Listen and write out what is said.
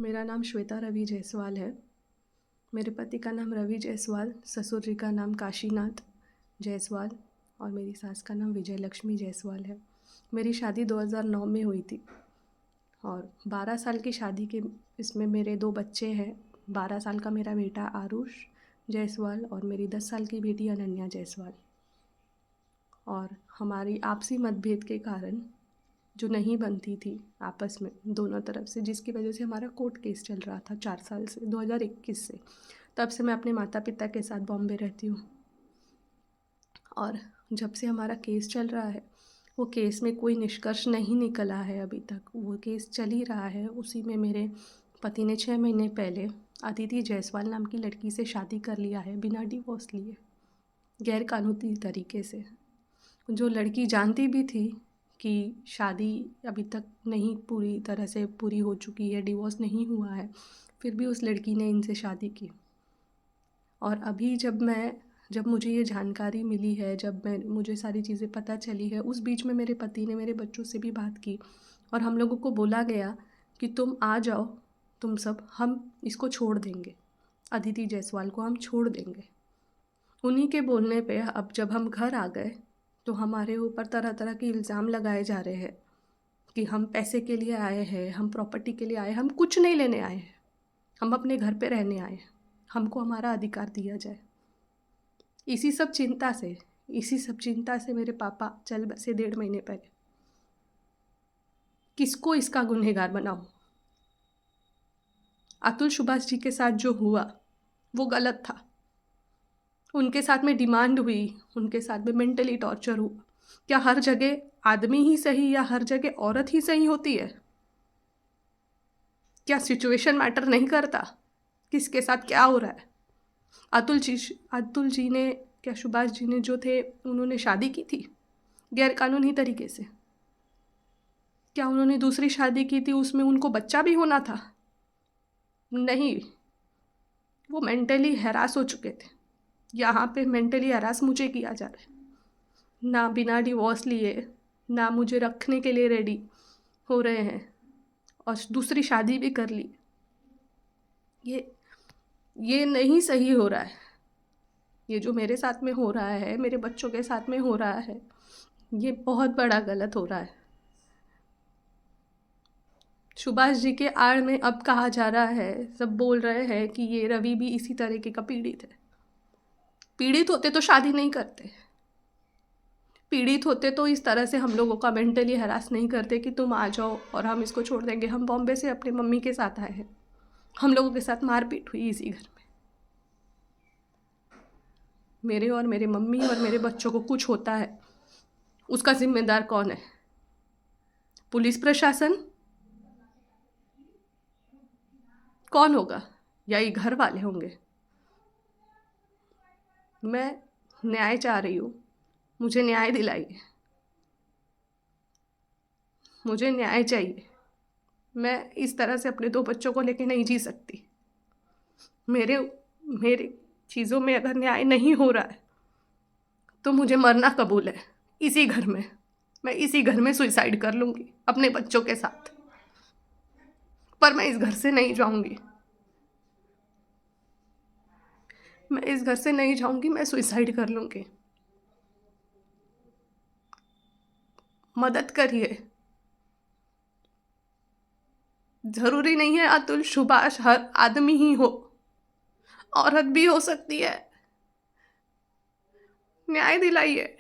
मेरा नाम श्वेता रवि जायसवाल है। मेरे पति का नाम रवि जायसवाल, ससुर जी का नाम काशीनाथ जायसवाल और मेरी सास का नाम विजय लक्ष्मी जायसवाल है। मेरी शादी 2009 में हुई थी और 12 साल की शादी के इसमें मेरे 2 बच्चे हैं। 12 साल का मेरा बेटा आरुष जायसवाल और मेरी 10 साल की बेटी अनन्या जायसवाल। और हमारी आपसी मतभेद के कारण जो नहीं बनती थी आपस में दोनों तरफ से, जिसकी वजह से हमारा कोर्ट केस चल रहा था 4 साल से, 2021 से। तब से मैं अपने माता पिता के साथ बॉम्बे रहती हूँ और जब से हमारा केस चल रहा है वो केस में कोई निष्कर्ष नहीं निकला है अभी तक। वो केस चल ही रहा है। उसी में मेरे पति ने 6 महीने पहले अदिति जायसवाल नाम की लड़की से शादी कर लिया है बिना डिवोर्स लिए, गैर कानूनी तरीके से। जो लड़की जानती भी थी कि शादी अभी तक नहीं पूरी तरह से पूरी हो चुकी है, डिवोर्स नहीं हुआ है, फिर भी उस लड़की ने इनसे शादी की। और अभी जब मुझे ये जानकारी मिली है, मुझे सारी चीज़ें पता चली है, उस बीच में मेरे पति ने मेरे बच्चों से भी बात की और हम लोगों को बोला गया कि तुम आ जाओ, तुम सब, हम इसको छोड़ देंगे, अदिति जायसवाल को हम छोड़ देंगे। उन्हीं के बोलने पे अब जब हम घर आ गए तो हमारे ऊपर तरह तरह के इल्ज़ाम लगाए जा रहे हैं कि हम पैसे के लिए आए हैं, हम प्रॉपर्टी के लिए आए हैं। हम कुछ नहीं लेने आए हैं, हम अपने घर पे रहने आए हैं, हमको हमारा अधिकार दिया जाए। इसी सब चिंता से मेरे पापा चल बसे 1.5 महीने पहले। किसको इसका गुनहगार बनाऊं? अतुल सुभाष जी के साथ जो हुआ वो गलत था। उनके साथ में डिमांड हुई, उनके साथ में मेंटली टॉर्चर हुआ। क्या हर जगह आदमी ही सही या हर जगह औरत ही सही होती है? क्या सिचुएशन मैटर नहीं करता किसके साथ क्या हो रहा है? अतुल जी ने, क्या सुभाष जी ने जो थे, उन्होंने शादी की थी गैर कानूनी तरीके से। क्या उन्होंने दूसरी शादी की थी, उसमें उनको बच्चा भी होना था? नहीं, वो मेंटली हैरास हो चुके थे। यहाँ पे मेंटली हैरास मुझे किया जा रहा है। ना बिना डिवोर्स लिए, ना मुझे रखने के लिए रेडी हो रहे हैं और दूसरी शादी भी कर ली। ये नहीं सही हो रहा है। ये जो मेरे साथ में हो रहा है, मेरे बच्चों के साथ में हो रहा है, ये बहुत बड़ा गलत हो रहा है। सुभाष जी के आड़ में अब कहा जा रहा है, सब बोल रहे हैं कि ये रवि भी इसी तरीके का पीड़ित है। पीड़ित होते तो शादी नहीं करते। पीड़ित होते तो इस तरह से हम लोगों का मेंटली हरास नहीं करते कि तुम आ जाओ और हम इसको छोड़ देंगे। हम बॉम्बे से अपनी मम्मी के साथ आए हैं, हम लोगों के साथ मारपीट हुई इसी घर में। मेरे और मेरे मम्मी और मेरे बच्चों को कुछ होता है, उसका जिम्मेदार कौन है? पुलिस प्रशासन? कौन होगा? या ये घर वाले होंगे? मैं न्याय चाह रही हूँ, मुझे न्याय दिलाइए, मुझे न्याय चाहिए। मैं इस तरह से अपने 2 बच्चों को लेके नहीं जी सकती। मेरे चीज़ों में अगर न्याय नहीं हो रहा है तो मुझे मरना कबूल है इसी घर में। मैं इसी घर में सुसाइड कर लूँगी अपने बच्चों के साथ, पर मैं इस घर से नहीं जाऊँगी। मैं इस घर से नहीं जाऊँगी, मैं सुसाइड कर लूँगी। मदद करिए। ज़रूरी नहीं है अतुल सुभाष हर आदमी ही हो, औरत भी हो सकती है। न्याय दिलाइए।